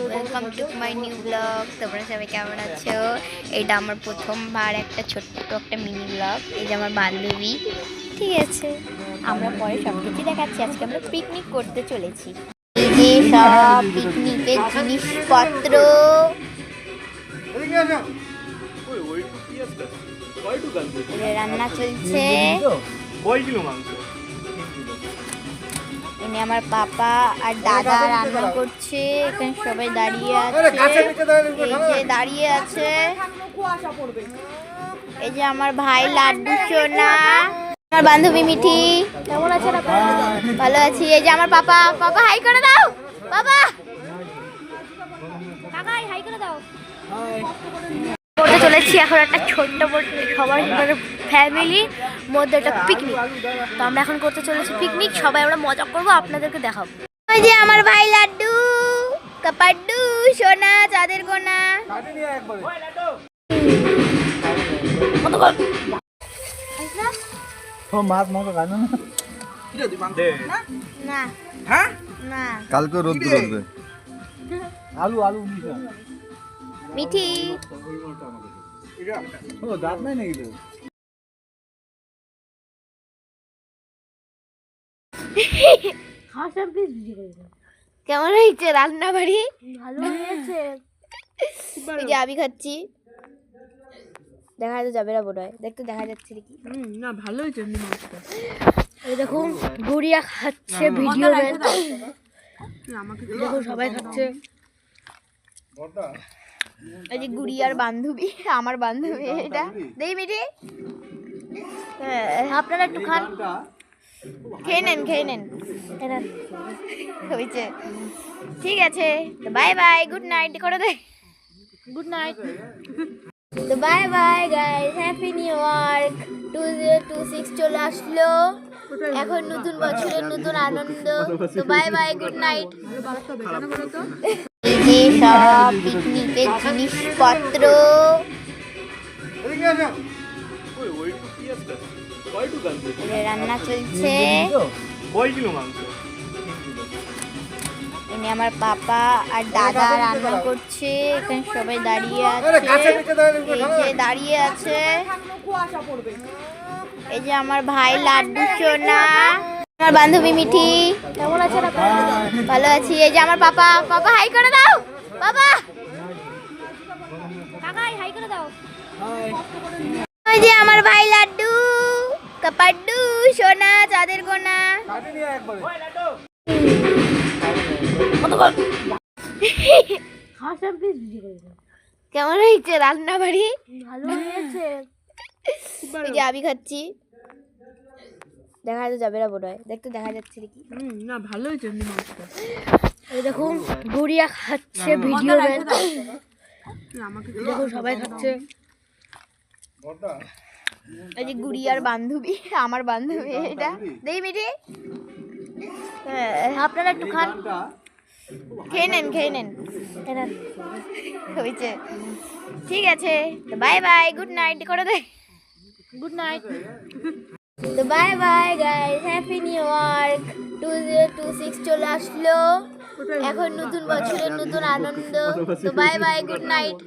Welcome to my new blog. তোমরা সবাই কেমন আছো? এটা আমার প্রথমবার একটা ছোট্ট একটা মিনি ব্লগ। এই যে আমার বান্ধবী, ঠিক আছে? আমরা পরে সব কিছু দেখাচ্ছি। আজকে আমরা পিকনিক করতে চলেছি। এই যে সব পিকনিকের জিনিসপত্র, রান্না চলছে। এনে আমার পাপা আর দাদা রান্না করছে। এখানে সবাই দাঁড়িয়ে আছে, এই যে দাঁড়িয়ে আছে। এই যে আমার ভাই লাড্ডু সোনা, আমার বান্ধবী মিঠি। কেমন আছেন আপনারা? ভালো আছি। এই যে আমার পাপা, পাপা হাই করে দাও। পাপা কাকাই হাই করে দাও। করতে চলেছি এখন একটা ছোট্ট সবার ফ্যামিলির মধ্যে একটা পিকনিক। তো আমরা এখন করতে চলেছি পিকনিক, সবাই আমরা মজা করবো, আপনাদেরকে দেখাবো। ওই যে আমার ভাই লাড্ডু, কাপাড্ডু সোনা, চাঁদের কোনা। না না, কালকে রোদ উঠবে। আলু আলু মিঠি ও দাঁত নাই নাকি তো? কেমন হয়েছে রান্না বাড়ি? ভালো হয়েছে। এই যে আমি খাচ্ছি, দেখা তো যাবে না বোধ হয়, দেখতে দেখা যাচ্ছে নাকি না, ভালো হয়েছে এমনি মাছটা। এই দেখুন গুড়িয়া খাচ্ছে, ভিডিও দেখুন সবাই খাচ্ছে। এই যে গুড়িয়ার বান্ধবী, আমার বান্ধবী এটা। দেই মিঠি, আপনারা একটু খান, খেয়ে নেন খেয়ে নেন। হয়েছে, ঠিক আছে। বাই বাই, গুড নাইট করে দে। Good night. তো bye bye guys, happy new year. 2026 চলে আসলো, এখন নতুন বছরের নতুন আনন্দ। তো বাই বাই, গুড নাইট। এই যে সব পিকনিকের জিনিসপত্র, রান্না চলছে। এনে আমার পাপা আর দাদা রান্না করছে। এখানে সবাই দাঁড়িয়ে আছে, এই যে দাঁড়িয়ে আছে। এই যে আমার ভাই লাড্ডু সোনা, আমার বান্ধবী মিঠি। কেমন আছেন আপনারা? ভালো আছি। এই যে আমার পাপা, পাপা হাই করে দাও। পাপা কাকাই হাই করে দাও। ওই যে আমার ভাই লাড্ডু, কাপাড্ডু সোনা, চাঁদের কোনা। কেমন হয়েছে রান্না বাড়ি? ভালো হয়েছে। এই যে আমি খাচ্ছি, দেখা তো যাবে না বোধ হয়, দেখতে দেখা যাচ্ছে নাকি না, ভালো হয়েছে এমনি মাছটা। এই দেখুন গুড়িয়া খাচ্ছে, ভিডিও দেখুন সবাই খাচ্ছে। এই যে গুড়িয়ার বান্ধবী, আমার বান্ধবী এটা। দেই মিঠি, আপনারা একটু খান, খেয়ে নেন খেয়ে নেন। হয়েছে, ঠিক আছে। বাই বাই, গুড নাইট করে দে। Good night. তো bye bye guys, happy new year. 2026 চলে আসলো, এখন নতুন বছরের নতুন আনন্দ। তো বাই বাই, গুড নাইট।